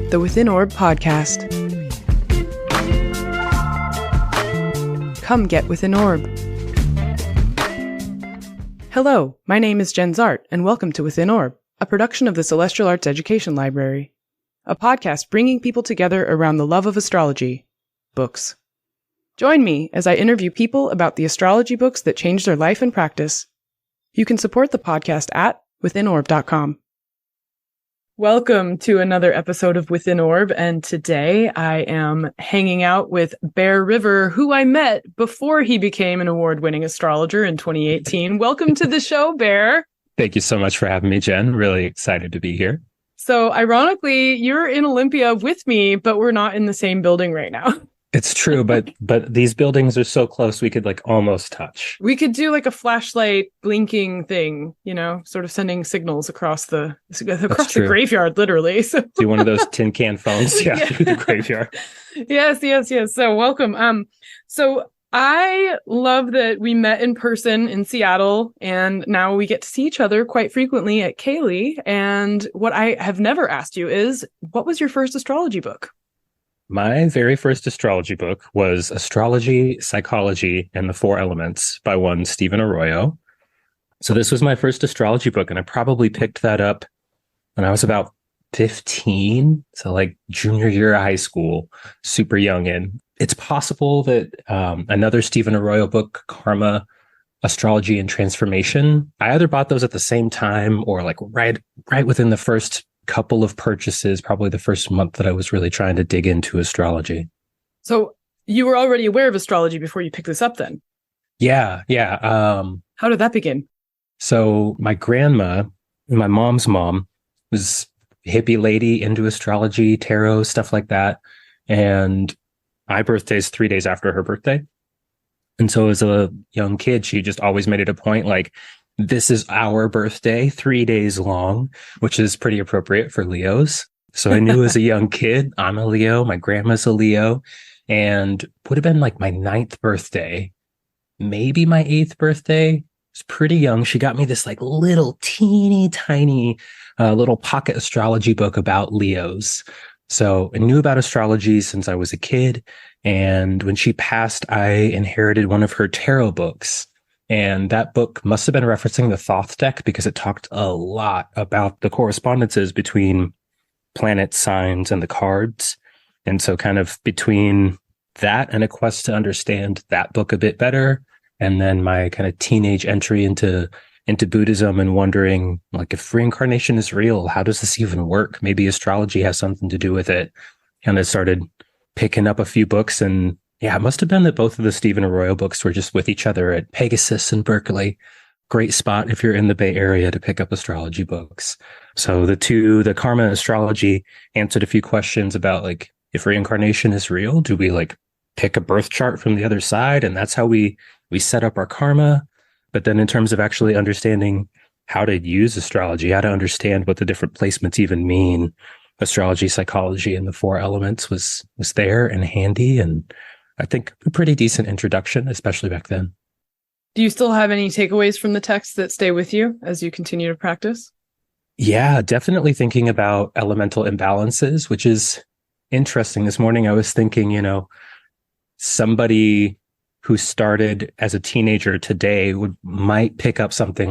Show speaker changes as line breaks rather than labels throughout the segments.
the Within Orb podcast. Come get Within Orb. Hello, my name is Jenn Zahrt, and welcome to Within Orb, a production of the Celestial Arts Education Library, a podcast bringing people together around the love of astrology, books. Join me as I interview people about the astrology books that changed their life and practice. You can support the podcast at withinorb.com. Welcome to another episode of Within Orb, and today I am hanging out with Bear Ryver, who I met before he became an award-winning astrologer in 2018. Welcome to the show, Bear.
Thank you so much for having me, Jen. Really excited to be here.
So, ironically, you're in Olympia with me, but we're not in the same building right now.
It's true, but these buildings are so close we could almost touch.
We could do a flashlight blinking thing, sort of sending signals across the graveyard, literally. So
do one of those tin can phones, yeah. Through the graveyard.
Yes. So welcome. So I love that we met in person in Seattle, and now we get to see each other quite frequently at CAELi. And what I have never asked you is, what was your first astrology book?
My very first astrology book was Astrology, Psychology, and the Four Elements by one Stephen Arroyo. So this was my first astrology book, and I probably picked that up when I was about 15. So junior year of high school, super young. And it's possible that another Stephen Arroyo book, Karma, Astrology and Transformation, I either bought those at the same time or right within the first couple of purchases, probably the first month that I was really trying to dig into astrology.
So you were already aware of astrology before you picked this up then?
Yeah.
How did that begin?
So my grandma, my mom's mom, was a hippie lady into astrology, tarot, stuff like that. And my birthday is 3 days after her birthday. And so as a young kid, she just always made it a point, this is our birthday, 3 days long, which is pretty appropriate for Leos. So I knew as a young kid, I'm a Leo, my grandma's a Leo, and would have been my 9th birthday, maybe my 8th birthday. I was pretty young. She got me this little teeny tiny little pocket astrology book about Leos. So I knew about astrology since I was a kid. And when she passed, I inherited one of her tarot books. And that book must have been referencing the Thoth deck because it talked a lot about the correspondences between planet signs and the cards. And so kind of between that and a quest to understand that book a bit better, and then my kind of teenage entry into Buddhism and wondering, if reincarnation is real, how does this even work? Maybe astrology has something to do with it. And I started picking up a few books, and yeah, it must have been that both of the Stephen Arroyo books were just with each other at Pegasus and Berkeley. Great spot if you're in the Bay Area to pick up astrology books. So the Karma Astrology answered a few questions about if reincarnation is real, do we pick a birth chart from the other side? And that's how we set up our karma. But then in terms of actually understanding how to use astrology, how to understand what the different placements even mean, astrology, psychology, and the four elements was there and handy, and I think a pretty decent introduction, especially back then.
Do you still have any takeaways from the text that stay with you as you continue to practice?
Yeah, definitely thinking about elemental imbalances, which is interesting. This morning I was thinking, somebody who started as a teenager today might pick up something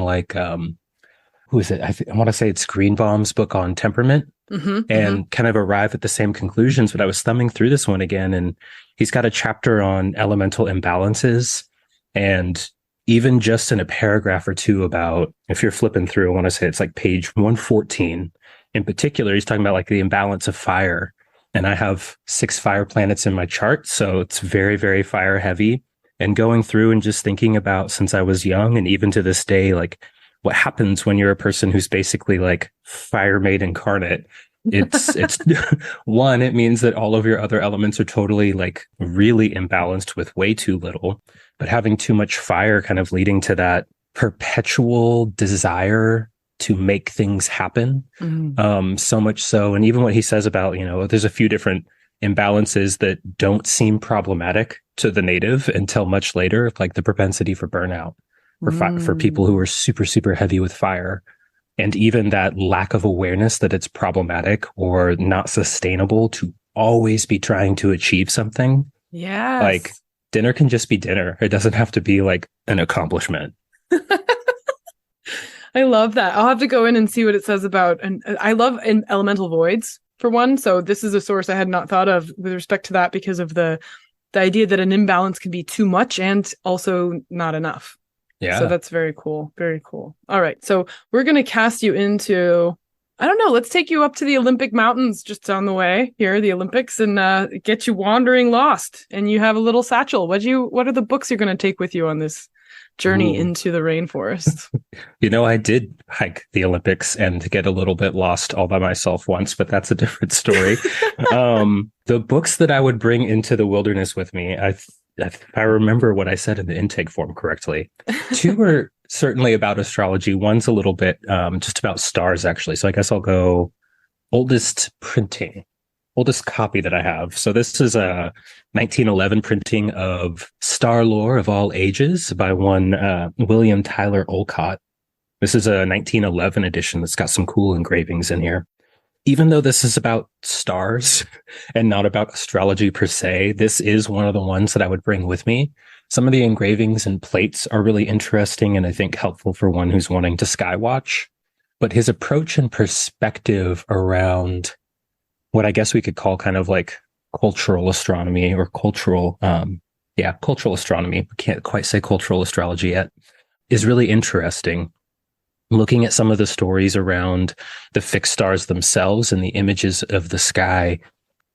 who is it? I want to say it's Greenbaum's book on temperament. And kind of arrive at the same conclusions. But I was thumbing through this one again, and he's got a chapter on elemental imbalances. And even just in a paragraph or two about, if you're flipping through, I want to say it's page 114. In particular, he's talking about the imbalance of fire. And I have 6 fire planets in my chart. So it's very, very fire heavy. And going through and just thinking about, since I was young and even to this day, what happens when you're a person who's basically fire made incarnate. It's one, it means that all of your other elements are totally really imbalanced with way too little, but having too much fire kind of leading to that perpetual desire to make things happen. So much so. And even what he says about, there's a few different imbalances that don't seem problematic to the native until much later, the propensity for burnout. For people who are super, super heavy with fire. And even that lack of awareness that it's problematic or not sustainable to always be trying to achieve something.
Yes.
Like dinner can just be dinner. It doesn't have to be like an accomplishment.
I love that. I'll have to go in and see what it says about, and I love elemental voids for one. So this is a source I had not thought of with respect to that, because of the idea that an imbalance can be too much and also not enough.
Yeah.
So that's very cool. Very cool. All right. So we're going to cast you into, I don't know, let's take you up to the Olympic Mountains just on the way here, the Olympics, and get you wandering lost. And you have a little satchel. What are the books you're going to take with you on this journey into the rainforest?
I did hike the Olympics and get a little bit lost all by myself once, but that's a different story. The books that I would bring into the wilderness with me, if I remember what I said in the intake form correctly, 2 were certainly about astrology. One's a little bit just about stars, actually. So I guess I'll go oldest copy that I have. So this is a 1911 printing of Star Lore of All Ages by one William Tyler Olcott. This is a 1911 edition that's got some cool engravings in here. Even though this is about stars and not about astrology per se, this is one of the ones that I would bring with me. Some of the engravings and plates are really interesting and I think helpful for one who's wanting to skywatch. But his approach and perspective around what I guess we could call kind of like cultural astronomy or cultural astronomy. We can't quite say cultural astrology yet, is really interesting. Looking at some of the stories around the fixed stars themselves and the images of the sky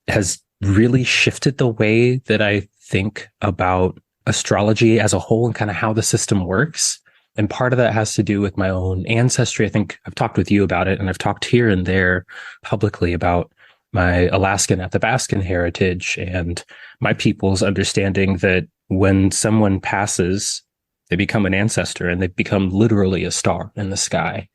has really shifted the way that I think about astrology as a whole and kind of how the system works. And part of that has to do with my own ancestry. I think I've talked with you about it, and I've talked here and there publicly about my Alaskan Athabascan heritage and my people's understanding that when someone passes, they become an ancestor and they become literally a star in the sky.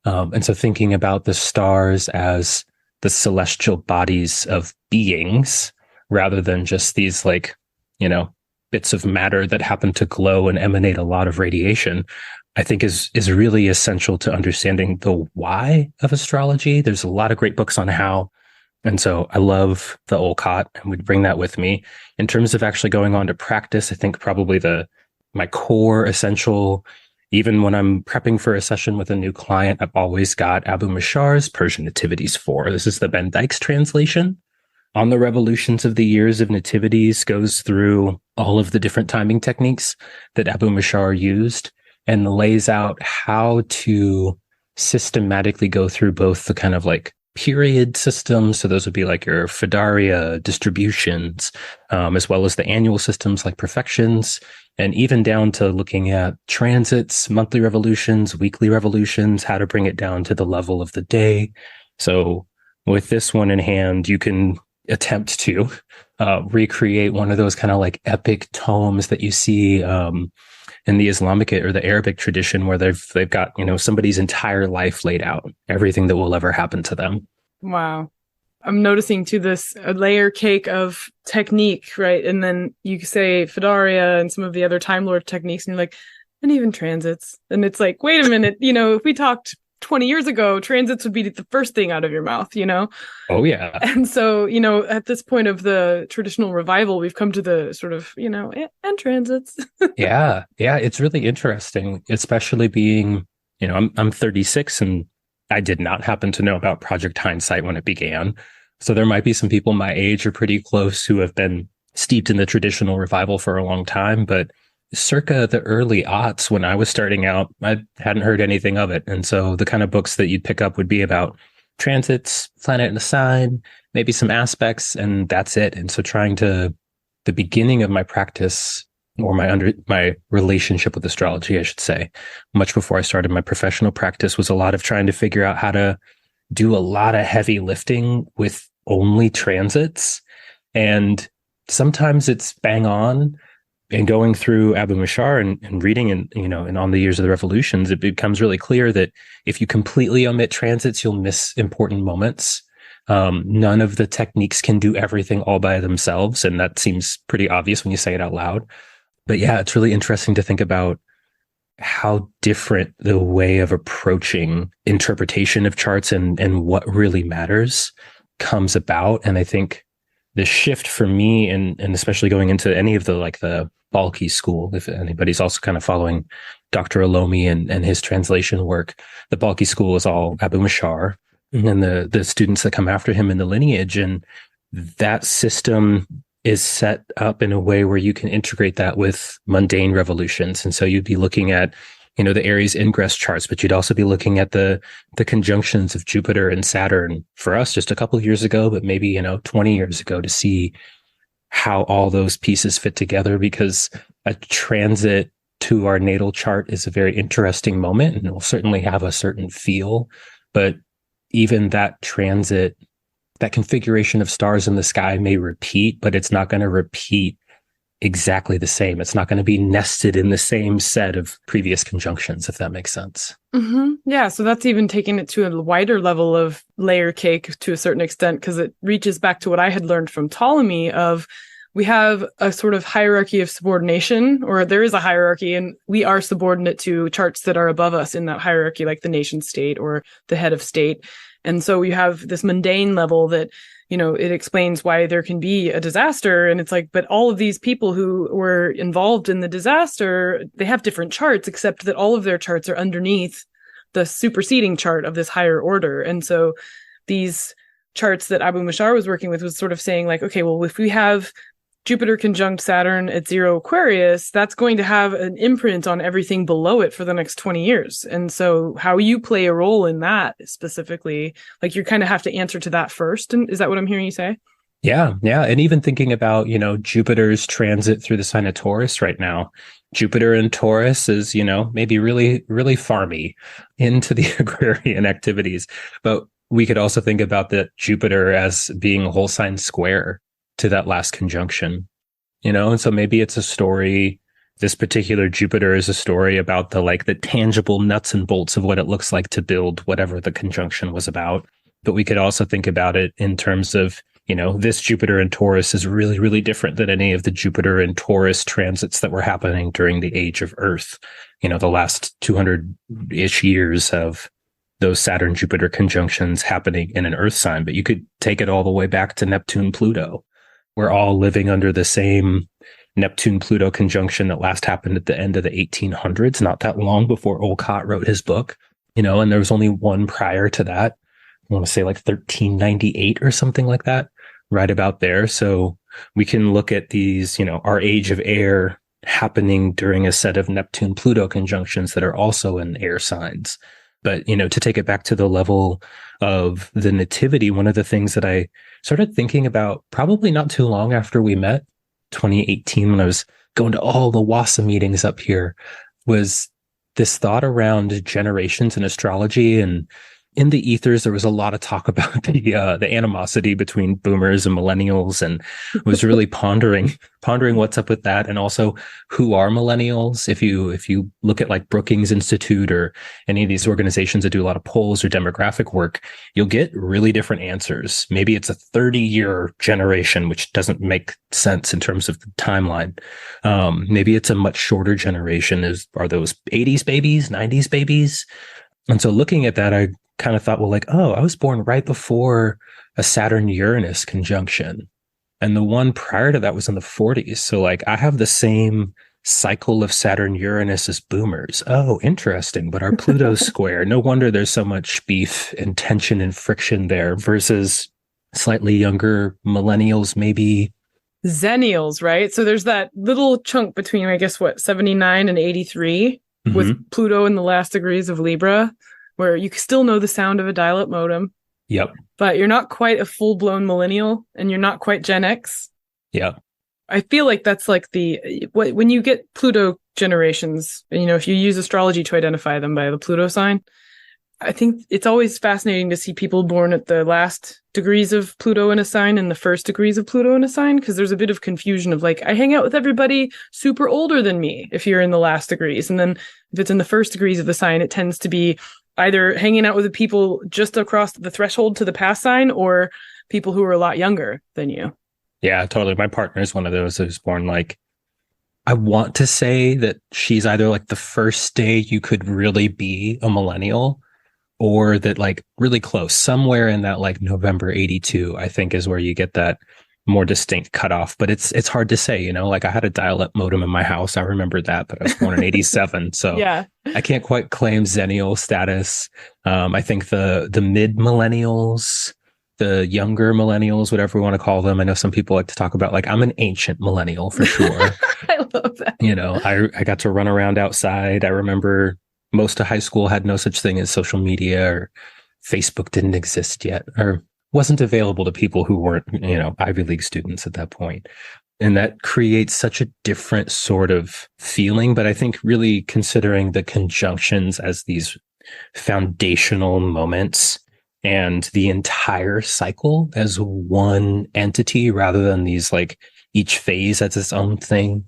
And so thinking about the stars as the celestial bodies of beings rather than just these bits of matter that happen to glow and emanate a lot of radiation, I think is really essential to understanding the why of astrology. There's a lot of great books on how. And so I love the Olcott and would bring that with me. In terms of actually going on to practice, I think probably my core essential, even when I'm prepping for a session with a new client, I've always got Abu Mashar's Persian Nativities IV. This is the Ben Dykes translation. On the Revolutions of the Years of Nativities goes through all of the different timing techniques that Abu Mashar used and lays out how to systematically go through both the kind of like period systems. So those would be like your Fedaria distributions, as well as the annual systems like perfections, and even down to looking at transits, monthly revolutions, weekly revolutions, how to bring it down to the level of the day. So with this one in hand, you can attempt to recreate one of those kind of like epic tomes that you see in the Islamic or the Arabic tradition, where they've got somebody's entire life laid out, everything that will ever happen to them.
Wow. I'm noticing too this layer cake of technique, right? And then you say Fedaria and some of the other Time Lord techniques, and you're like, and even transits. And it's like, wait a minute, if we talked 20 years ago, transits would be the first thing out of your mouth,
Oh, yeah.
And so, at this point of the traditional revival, we've come to the sort of, and transits.
Yeah. It's really interesting, especially being, I'm 36 and I did not happen to know about Project Hindsight when it began. So there might be some people my age or pretty close who have been steeped in the traditional revival for a long time, but circa the early aughts when I was starting out, I hadn't heard anything of it. And so the kind of books that you'd pick up would be about transits, planet and the sign, maybe some aspects, and that's it. And so the beginning of my practice, or my relationship with astrology, I should say, much before I started my professional practice, was a lot of trying to figure out how to do a lot of heavy lifting with only transits. And sometimes it's bang on. And going through Abu Mashar and reading and on the Years of the Revolutions, it becomes really clear that if you completely omit transits, you'll miss important moments. None of the techniques can do everything all by themselves. And that seems pretty obvious when you say it out loud. But yeah, it's really interesting to think about how different the way of approaching interpretation of charts and what really matters comes about. And I think the shift for me, and especially going into any of the Balkhi school, if anybody's also kind of following Dr. Alomi and his translation work, the Balkhi school is all Abu Mashar and the students that come after him in the lineage. And that system is set up in a way where you can integrate that with mundane revolutions. And so you'd be looking at, the Aries ingress charts, but you'd also be looking at the conjunctions of Jupiter and Saturn for us just a couple of years ago, but maybe, 20 years ago, to see how all those pieces fit together, because a transit to our natal chart is a very interesting moment and it will certainly have a certain feel. But even that transit, that configuration of stars in the sky may repeat, but it's not going to repeat exactly the same. It's not going to be nested in the same set of previous conjunctions, if that makes sense.
Mm-hmm. Yeah, so that's even taking it to a wider level of layer cake to a certain extent, because it reaches back to what I had learned from Ptolemy of we have a sort of hierarchy of subordination, or there is a hierarchy, and we are subordinate to charts that are above us in that hierarchy, like the nation state or the head of state. And so you have this mundane level that, it explains why there can be a disaster. And it's like, but all of these people who were involved in the disaster, they have different charts, except that all of their charts are underneath the superseding chart of this higher order. And so these charts that Abu Mashar was working with was sort of saying like, okay, well, if we have Jupiter conjunct Saturn at 0 Aquarius, that's going to have an imprint on everything below it for the next 20 years. And so how you play a role in that specifically, like you kind of have to answer to that first. And is that what I'm hearing you say?
Yeah. And even thinking about, Jupiter's transit through the sign of Taurus right now. Jupiter in Taurus is, maybe really, really farmy into the agrarian activities. But we could also think about that Jupiter as being a whole sign square to that last conjunction, and so maybe it's a story. This particular Jupiter is a story about the tangible nuts and bolts of what it looks like to build whatever the conjunction was about. But we could also think about it in terms of, this Jupiter in Taurus is really, really different than any of the Jupiter and Taurus transits that were happening during the age of Earth, the last 200-ish years of those Saturn-Jupiter conjunctions happening in an Earth sign. But you could take it all the way back to Neptune-Pluto. We're all living under the same Neptune-Pluto conjunction that last happened at the end of the 1800s, not that long before Olcott wrote his book, and there was only one prior to that. I want to say like 1398 or something like that, right about there. So we can look at these, our age of air happening during a set of Neptune-Pluto conjunctions that are also in air signs. But, to take it back to the level of the nativity, one of the things that I started thinking about probably not too long after we met, 2018, when I was going to all the WASA meetings up here, was this thought around generations in astrology. And in the ethers, there was a lot of talk about the animosity between boomers and millennials, and was really pondering what's up with that. And also, who are millennials? If you look at like Brookings Institute or any of these organizations that do a lot of polls or demographic work, you'll get really different answers. Maybe it's a 30-year generation, which doesn't make sense in terms of the timeline. Maybe it's a much shorter generation. Are those 80s babies, 90s babies? And so looking at that, I kind of thought, well, I was born right before a Saturn-Uranus conjunction. And the one prior to that was in the 40s. So I have the same cycle of Saturn-Uranus as boomers. Oh, interesting. But our Pluto's square. No wonder there's so much beef and tension and friction there versus slightly younger millennials, maybe.
Zennials, right? So there's that little chunk between, I guess, 79 and 83 with Pluto in the last degrees of Libra, where you still know the sound of a dial-up modem.
Yep.
But you're not quite a full-blown millennial, and you're not quite Gen X.
Yeah.
I feel like that's like when you get Pluto generations, if you use astrology to identify them by the Pluto sign, I think it's always fascinating to see people born at the last degrees of Pluto in a sign and the first degrees of Pluto in a sign, because there's a bit of confusion of I hang out with everybody super older than me if you're in the last degrees. And then if it's in the first degrees of the sign, it tends to be either hanging out with the people just across the threshold to the past sign or people who are a lot younger than you.
Yeah, totally. My partner is one of those who's born I want to say that she's either like the first day you could really be a millennial, or that like really close, somewhere in that like November 82, I think is where you get that more distinct cutoff. But it's hard to say, you know, like I had a dial-up modem in my house. I remember that, but I was born in 87. So
Yeah.
I can't quite claim Xennial status. I think the mid millennials, the younger millennials, whatever we want to call them. I know some people like to talk about like I'm an ancient millennial for sure.
I love that.
You know, I got to run around outside. I remember most of high school had no such thing as social media, or Facebook didn't exist yet, or wasn't available to people who weren't, you know, Ivy League students at that point. And that creates such a different sort of feeling. But I think really considering the conjunctions as these foundational moments and the entire cycle as one entity rather than these like each phase as its own thing.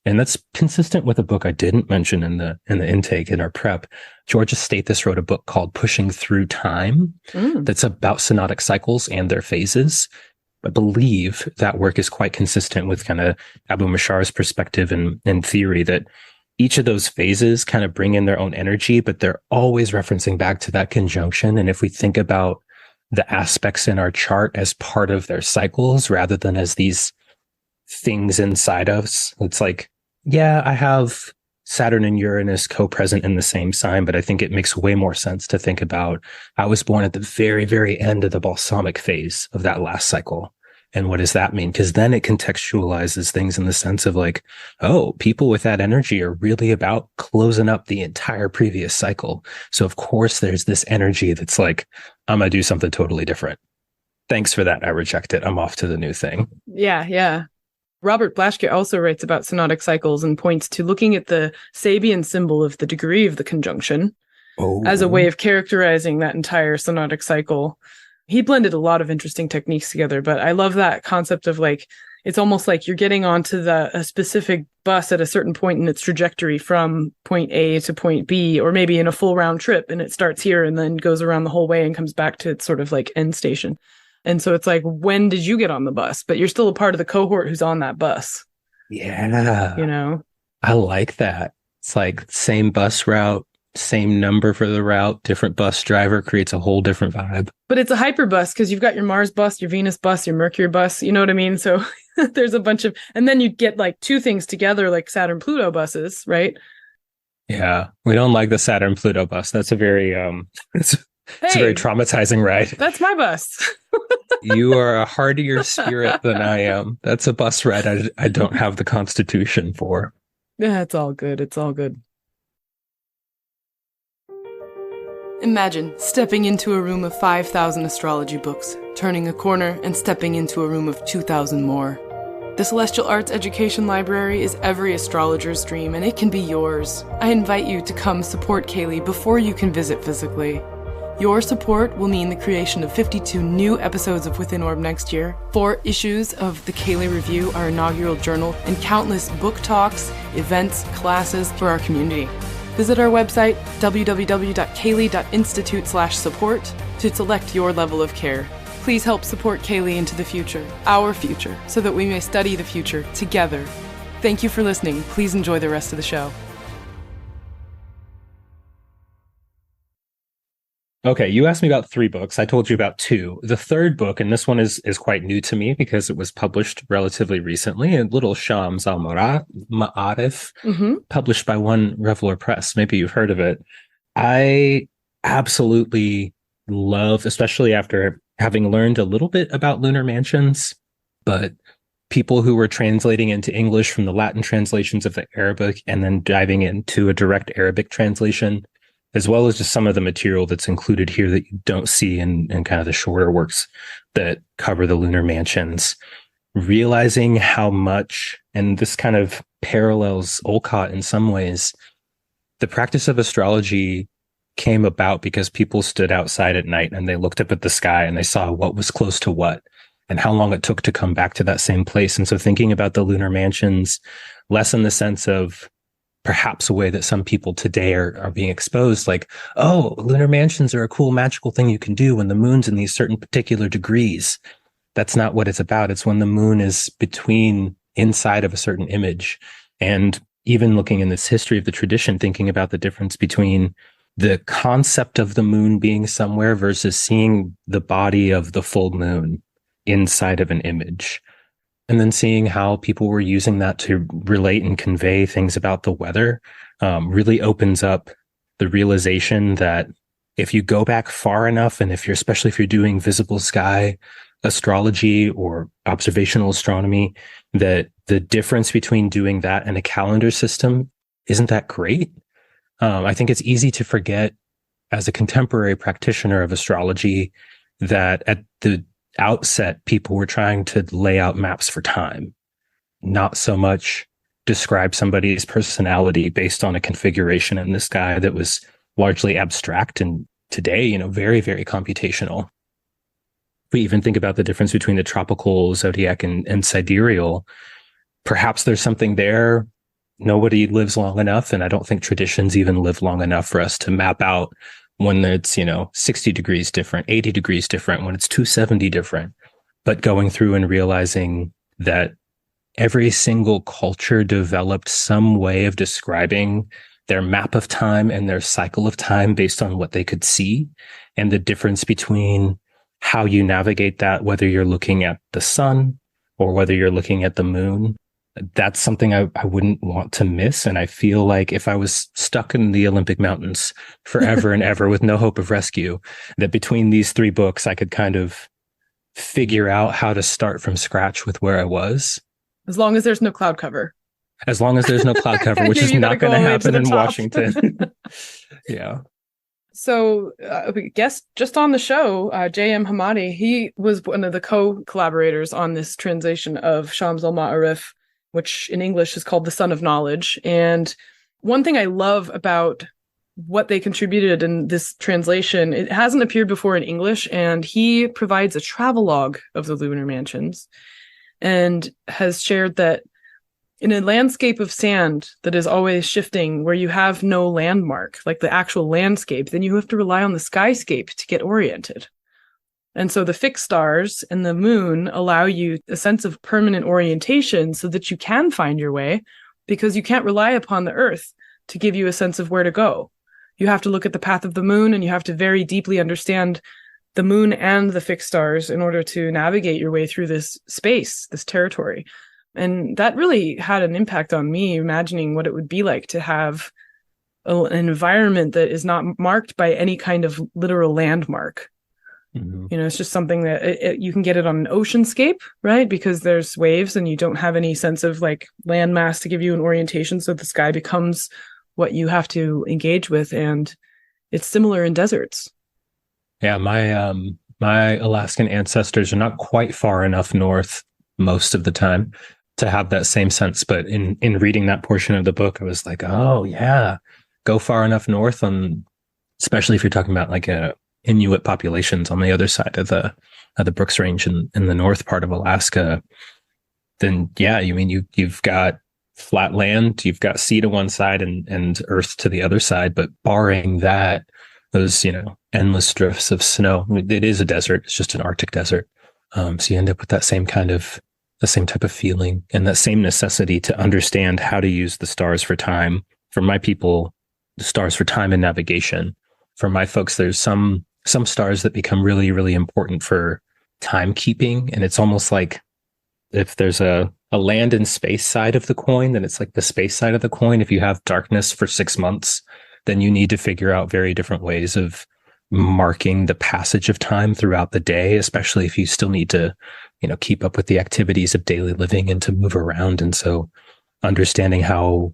And that's consistent with a book I didn't mention in the intake in our prep. Georgia Stathis wrote a book called Pushing Through Time that's about synodic cycles and their phases. I believe that work is quite consistent with kind of Abu Mashar's perspective and theory that each of those phases kind of bring in their own energy, but they're always referencing back to that conjunction. And if we think about the aspects in our chart as part of their cycles rather than as these things inside us, it's like, yeah, I have Saturn and Uranus co-present in the same sign, but I think it makes way more sense to think about I was born at the very, very end of the balsamic phase of that last cycle. And what does that mean? Because then it contextualizes things in the sense of like, oh, people with that energy are really about closing up the entire previous cycle. So of course there's this energy that's like, I'm going to do something totally different. Thanks for that. I reject it. I'm off to the new thing.
Yeah. Robert Blaschke also writes about synodic cycles and points to looking at the Sabian symbol of the degree of the conjunction as a way of characterizing that entire synodic cycle. He blended a lot of interesting techniques together, but I love that concept of like, it's almost like you're getting onto a specific bus at a certain point in its trajectory from point A to point B, or maybe in a full round trip, and it starts here and then goes around the whole way and comes back to its sort of like end station. And so it's like, when did you get on the bus? But you're still a part of the cohort who's on that bus.
Yeah.
You know?
I like that. It's like same bus route, same number for the route, different bus driver creates a whole different vibe.
But it's a hyperbus because you've got your Mars bus, your Venus bus, your Mercury bus. You know what I mean? So there's a bunch of, and then you get like two things together, like Saturn Pluto buses, right?
Yeah. We don't like the Saturn Pluto bus. That's a very, it's a very traumatizing ride.
That's my bus.
You are a hardier spirit than I am. That's a bus ride I don't have the constitution for.
Yeah, it's all good. It's all good. Imagine stepping into a room of 5,000 astrology books, turning a corner and stepping into a room of 2,000 more. The Celestial Arts Education Library is every astrologer's dream, and it can be yours. I invite you to come support CAELi before you can visit physically. Your support will mean the creation of 52 new episodes of Within Orb next year, 4 issues of the CAELi Review, our inaugural journal, and countless book talks, events, classes for our community. Visit our website, www.caeli.institute/support, to select your level of care. Please help support CAELi into the future, our future, so that we may study the future together. Thank you for listening. Please enjoy the rest of the show.
Okay, you asked me about 3 books. I told you about 2. The third book, and this one is quite new to me because it was published relatively recently, in Little Shams al-Ma'arif, published by One Reveler Press. Maybe you've heard of it. I absolutely love, especially after having learned a little bit about lunar mansions, but people who were translating into English from the Latin translations of the Arabic and then diving into a direct Arabic translation, as well as just some of the material that's included here that you don't see in kind of the shorter works that cover the lunar mansions, realizing how much, and this kind of parallels Olcott in some ways, the practice of astrology came about because people stood outside at night and they looked up at the sky and they saw what was close to what and how long it took to come back to that same place. And so thinking about the lunar mansions, less in the sense of perhaps a way that some people today are being exposed, like, oh, lunar mansions are a cool magical thing you can do when the moon's in these certain particular degrees. That's not what it's about. It's when the moon is inside of a certain image. And even looking in this history of the tradition, thinking about the difference between the concept of the moon being somewhere versus seeing the body of the full moon inside of an image. And then seeing how people were using that to relate and convey things about the weather really opens up the realization that if you go back far enough, and especially if you're doing visible sky astrology or observational astronomy, that the difference between doing that and a calendar system isn't that great. I think it's easy to forget as a contemporary practitioner of astrology that at the outset, people were trying to lay out maps for time, not so much describe somebody's personality based on a configuration in the sky that was largely abstract and today, very, very computational. We even think about the difference between the tropical zodiac and sidereal. Perhaps there's something there. Nobody lives long enough, and I don't think traditions even live long enough for us to map out when it's, 60 degrees different, 80 degrees different, when it's 270 different. But going through and realizing that every single culture developed some way of describing their map of time and their cycle of time based on what they could see, and the difference between how you navigate that, whether you're looking at the sun or whether you're looking at the moon. That's something I wouldn't want to miss. And I feel like if I was stuck in the Olympic Mountains forever and ever with no hope of rescue, that between these three books, I could kind of figure out how to start from scratch with where I was.
As long as there's no cloud cover.
As long as there's no cloud cover, which is not going to happen in Washington. Yeah.
So, guest just on the show, J.M. Hamadi, he was one of the co-collaborators on this translation of Shams al-Ma'arif, which in English is called The Sun of Knowledge. And one thing I love about what they contributed in this translation, it hasn't appeared before in English, and he provides a travelogue of the lunar mansions and has shared that in a landscape of sand that is always shifting, where you have no landmark, like the actual landscape, then you have to rely on the skyscape to get oriented. And so the fixed stars and the moon allow you a sense of permanent orientation so that you can find your way, because you can't rely upon the earth to give you a sense of where to go. You have to look at the path of the moon, and you have to very deeply understand the moon and the fixed stars in order to navigate your way through this space, this territory. And that really had an impact on me, imagining what it would be like to have an environment that is not marked by any kind of literal landmark. Mm-hmm. It's just something that you can get it on an oceanscape, right? Because there's waves and you don't have any sense of like landmass to give you an orientation. So the sky becomes what you have to engage with. And it's similar in deserts.
Yeah, my Alaskan ancestors are not quite far enough north most of the time to have that same sense. But in reading that portion of the book, I was like, oh yeah, go far enough north, especially if you're talking about like Inuit populations on the other side of the Brooks Range in the north part of Alaska. Then yeah, you've got flat land, you've got sea to one side and earth to the other side. But barring that, those endless drifts of snow. It is a desert. It's just an Arctic desert. So you end up with the same type of feeling and that same necessity to understand how to use the stars for time. For my people, the stars for time and navigation. For my folks, there's some stars that become really, really important for timekeeping. And it's almost like if there's a land and space side of the coin, then it's like the space side of the coin. If you have darkness for 6 months, then you need to figure out very different ways of marking the passage of time throughout the day, especially if you still need to keep up with the activities of daily living and to move around. And so understanding how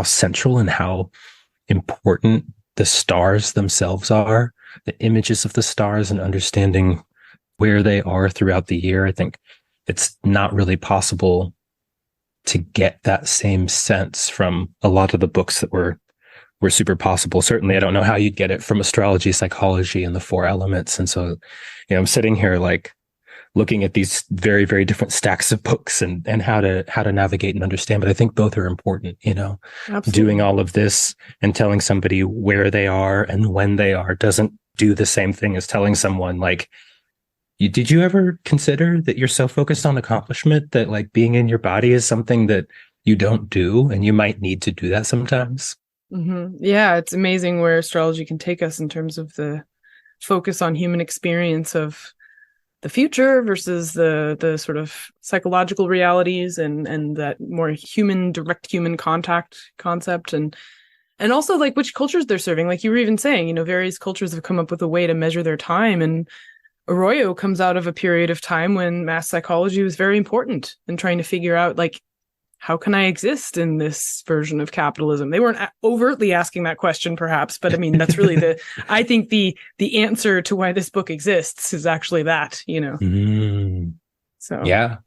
central and how important the stars themselves are, the images of the stars, and understanding where they are throughout the year. I think it's not really possible to get that same sense from a lot of the books that were super possible. Certainly, I don't know how you'd get it from astrology, psychology, and the four elements. And so, I'm sitting here like looking at these very, very different stacks of books and how to navigate and understand. But I think both are important,
Absolutely.
Doing all of this and telling somebody where they are and when they are doesn't do the same thing as telling someone like, did you ever consider that you're so focused on accomplishment that like being in your body is something that you don't do, and you might need to do that sometimes.
Yeah, it's amazing where astrology can take us in terms of the focus on human experience of the future versus the sort of psychological realities and that more direct human contact concept, and also like which cultures they're serving. Like you were even saying, various cultures have come up with a way to measure their time, and Arroyo comes out of a period of time when mass psychology was very important and trying to figure out, like, how can I exist in this version of capitalism? They weren't overtly asking that question, perhaps, but I mean, that's really I think the answer to why this book exists is actually that, So
yeah.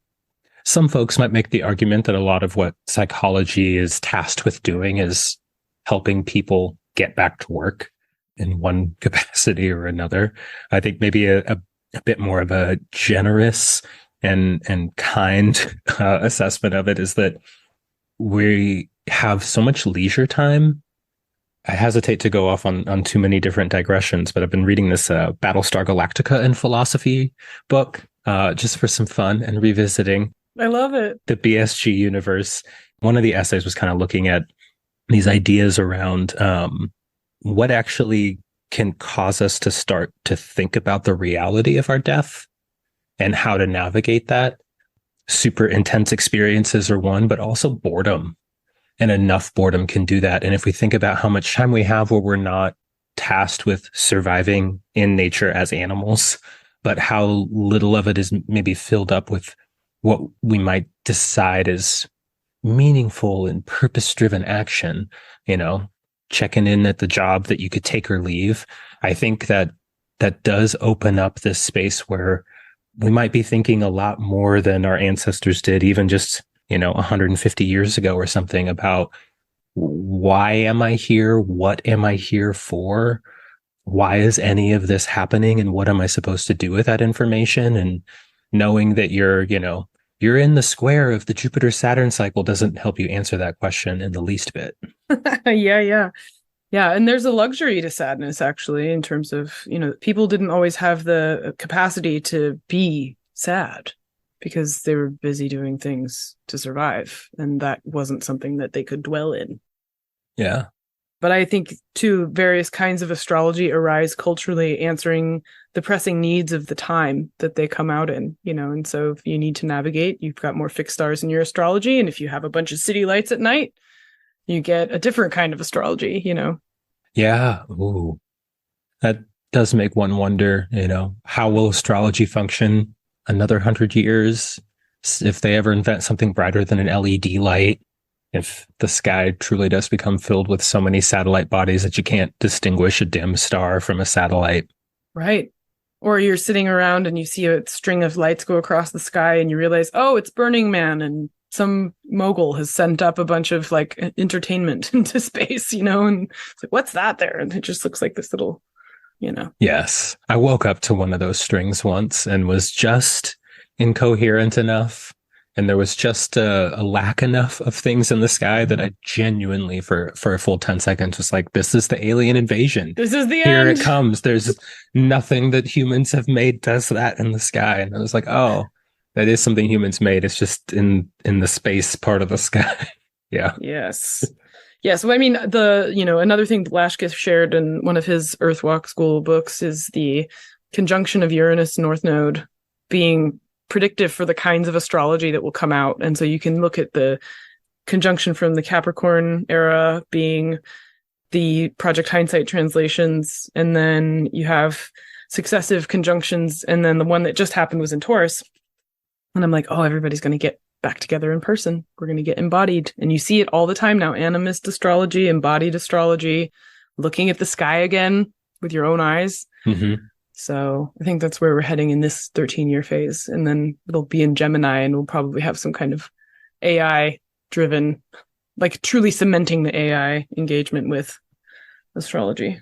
Some folks might make the argument that a lot of what psychology is tasked with doing is helping people get back to work in one capacity or another. I think maybe a bit more of a generous and kind assessment of it is that we have so much leisure time. I hesitate to go off on too many different digressions, but I've been reading this Battlestar Galactica in philosophy book just for some fun and revisiting.
I love it.
The BSG universe. One of the essays was kind of looking at these ideas around what actually can cause us to start to think about the reality of our death and how to navigate that. Super intense experiences are one, but also boredom. And enough boredom can do that. And if we think about how much time we have where we're not tasked with surviving in nature as animals, but how little of it is maybe filled up with what we might decide is meaningful and purpose-driven action, checking in at the job that you could take or leave. I think that does open up this space where we might be thinking a lot more than our ancestors did, even just, 150 years ago or something, about why am I here? What am I here for? Why is any of this happening? And what am I supposed to do with that information? And knowing that you're in the square of the Jupiter-Saturn cycle doesn't help you answer that question in the least bit.
Yeah. And there's a luxury to sadness, actually, in terms of, people didn't always have the capacity to be sad because they were busy doing things to survive. And that wasn't something that they could dwell in.
Yeah.
But I think, too, various kinds of astrology arise culturally, answering the pressing needs of the time that they come out in, and so if you need to navigate, you've got more fixed stars in your astrology. And if you have a bunch of city lights at night, you get a different kind of astrology,
Yeah. Ooh. That does make one wonder, how will astrology function another 100 years if they ever invent something brighter than an LED light, if the sky truly does become filled with so many satellite bodies that you can't distinguish a dim star from a satellite.
Right. Or you're sitting around and you see a string of lights go across the sky and you realize, oh, it's Burning Man, and some mogul has sent up a bunch of like entertainment into space, and it's like, what's that there? And it just looks like this little,
Yes. I woke up to one of those strings once and was just incoherent enough. And there was just a lack enough of things in the sky that I genuinely, for a full 10 seconds, was like, this is the alien invasion.
This is the
Here
end.
It comes. There's nothing that humans have made does that in the sky. And I was like, oh, that is something humans made. It's just in the space part of the sky. Yeah.
Yes. Well, I mean, another thing that Lashka shared in one of his Earthwalk School books is the conjunction of Uranus North Node being predictive for the kinds of astrology that will come out. And so you can look at the conjunction from the Capricorn era being the Project Hindsight translations, and then you have successive conjunctions, and then the one that just happened was in Taurus. And I'm like, oh, everybody's going to get back together in person. We're going to get embodied. And you see it all the time now. Animist astrology, embodied astrology, looking at the sky again with your own eyes.
Mm-hmm.
So I think that's where we're heading in this 13-year phase. And then it'll be in Gemini, and we'll probably have some kind of AI driven, like truly cementing the AI engagement with astrology.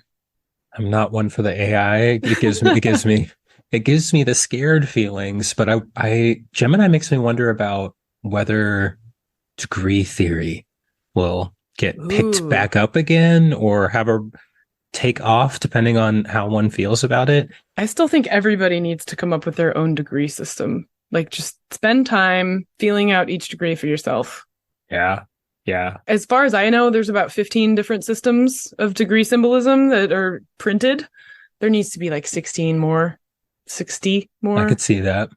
I'm not one for the AI. It gives me the scared feelings, but Gemini makes me wonder about whether degree theory will get picked back up again or have a take off depending on how one feels about it.
I still think everybody needs to come up with their own degree system. Like, just spend time feeling out each degree for yourself.
Yeah. Yeah.
As far as I know, there's about 15 different systems of degree symbolism that are printed. There needs to be like 16 more, 60 more.
I could see that.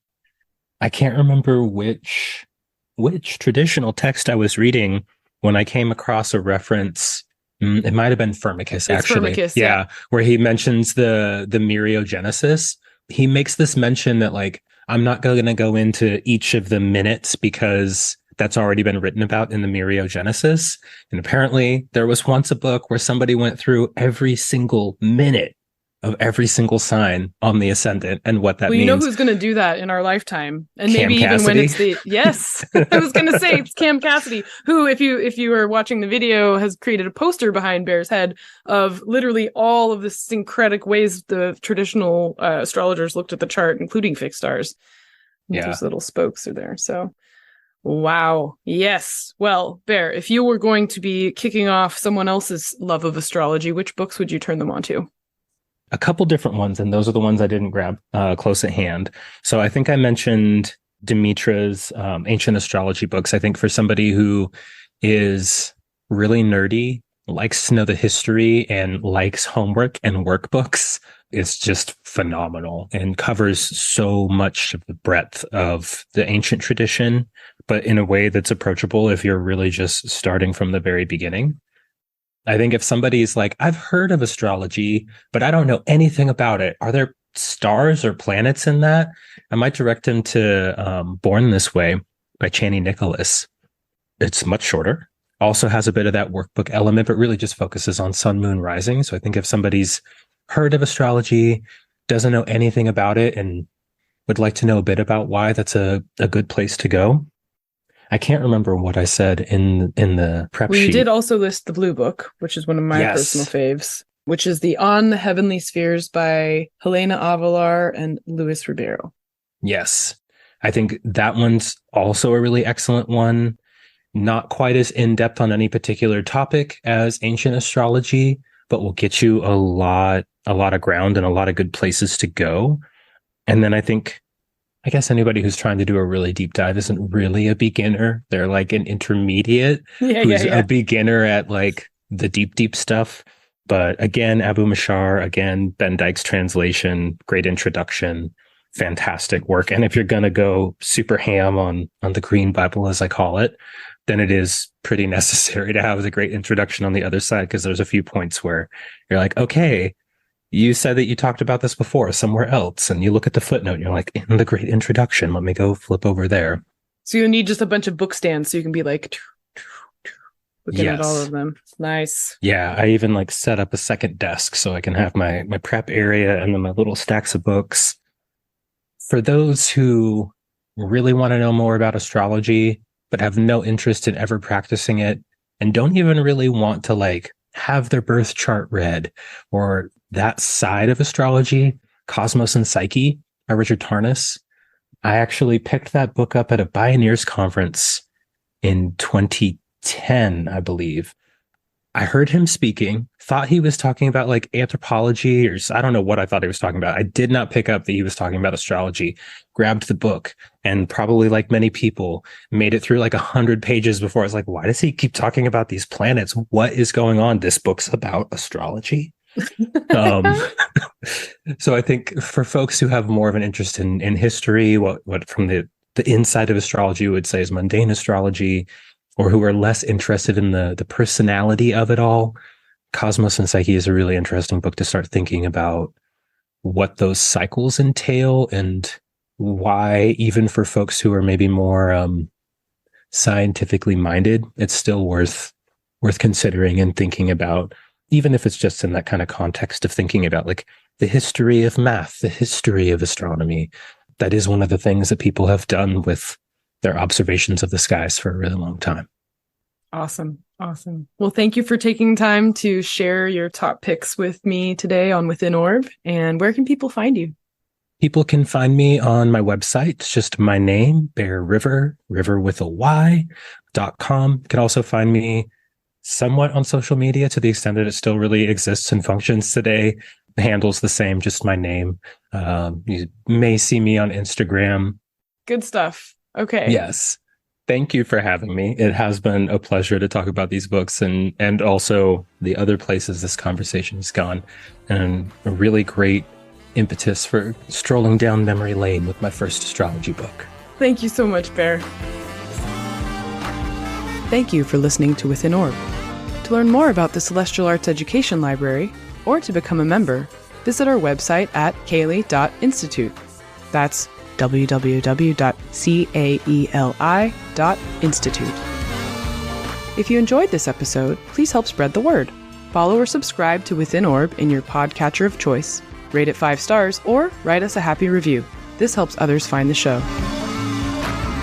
I can't remember which traditional text I was reading when I came across a reference. It might have been Firmicus, actually.
Firmicus,
yeah, where he mentions the myriagenesis. He makes this mention that, like, I'm not going to go into each of the minutes because that's already been written about in the myriagenesis. And apparently there was once a book where somebody went through every single minute of every single sign on the ascendant and what that means.
You know who's going to do that in our lifetime, and
Cam
maybe
Cassidy.
Even when it's the yes, I was going to say it's Cam Cassidy, who, if you were watching the video, has created a poster behind Bear's head of literally all of the syncretic ways the traditional astrologers looked at the chart, including fixed stars.
Yeah,
those little spokes are there. So, wow, yes. Well, Bear, if you were going to be kicking off someone else's love of astrology, which books would you turn them on to?
A couple different ones, and those are the ones I didn't grab close at hand. So I think I mentioned Demetra's ancient astrology books. I think for somebody who is really nerdy, likes to know the history, and likes homework and workbooks, it's just phenomenal and covers so much of the breadth of the ancient tradition, but in a way that's approachable if you're really just starting from the very beginning. I think if somebody's like, I've heard of astrology, but I don't know anything about it. Are there stars or planets in that? I might direct him to Born This Way by Chani Nicholas. It's much shorter. Also has a bit of that workbook element, but really just focuses on sun, moon, rising. So I think if somebody's heard of astrology, doesn't know anything about it, and would like to know a bit about why, that's a good place to go. I can't remember what I said in the prep sheet.
You did also list the Blue Book, which is one of my personal faves, which is the On the Heavenly Spheres by Helena Avelar and Luis Ribeiro.
Yes. I think that one's also a really excellent one. Not quite as in-depth on any particular topic as ancient astrology, but will get you a lot of ground and a lot of good places to go. And then I guess anybody who's trying to do a really deep dive isn't really a beginner. They're like an intermediate who's a beginner at like the deep stuff. But again, Abu Mashar, again, Ben Dykes translation, great introduction, fantastic work. And if you're going to go super ham on the Green Bible, as I call it, then it is pretty necessary to have the great introduction on the other side, because there's a few points where you're like, okay, you said that you talked about this before somewhere else, and you look at the footnote and you're like, in the great introduction, let me go flip over there.
So you'll need just a bunch of book stands so you can be like looking at all of them. Nice.
Yeah, I even like set up a second desk so I can have my prep area and then my little stacks of books. For those who really want to know more about astrology, but have no interest in ever practicing it, and don't even really want to like have their birth chart read or that side of astrology, Cosmos and Psyche by Richard Tarnas. I actually picked that book up at a Pioneers conference in 2010, I believe. I heard him speaking, thought he was talking about like anthropology, or I don't know what I thought he was talking about. I did not pick up that he was talking about astrology, grabbed the book, and probably like many people made it through like 100 pages before I was like, why does he keep talking about these planets? What is going on? This book's about astrology. So I think for folks who have more of an interest in history, what from the inside of astrology would say is mundane astrology, or who are less interested in the personality of it all, Cosmos and Psyche is a really interesting book to start thinking about what those cycles entail, and why, even for folks who are maybe more scientifically minded, it's still worth considering and thinking about, even if it's just in that kind of context of thinking about like the history of math, the history of astronomy. That is one of the things that people have done with their observations of the skies for a really long time. Awesome.
Well, thank you for taking time to share your top picks with me today on Within Orb. And where can people find you?
People can find me on my website. It's just my name, Bear Ryver, river with a Y.com. You can also find me somewhat on social media to the extent that it still really exists and functions today. The handle's the same, just my name. You may see me on Instagram.
Good stuff. Okay.
Yes. Thank you for having me. It has been a pleasure to talk about these books and also the other places this conversation has gone, and a really great impetus for strolling down memory lane with my first astrology book.
Thank you so much, Bear. Thank you for listening to Within Orb. To learn more about the Celestial Arts Education Library, or to become a member, visit our website at CAELi.institute. That's www.caeli.institute. If you enjoyed this episode, please help spread the word. Follow or subscribe to Within Orb in your podcatcher of choice, rate it 5 stars, or write us a happy review. This helps others find the show.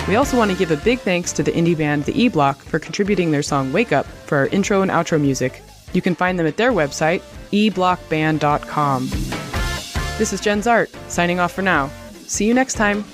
We also want to give a big thanks to the indie band The E-Block for contributing their song Wake Up for our intro and outro music. You can find them at their website, eblockband.com. This is Jenn Zahrt, signing off for now. See you next time.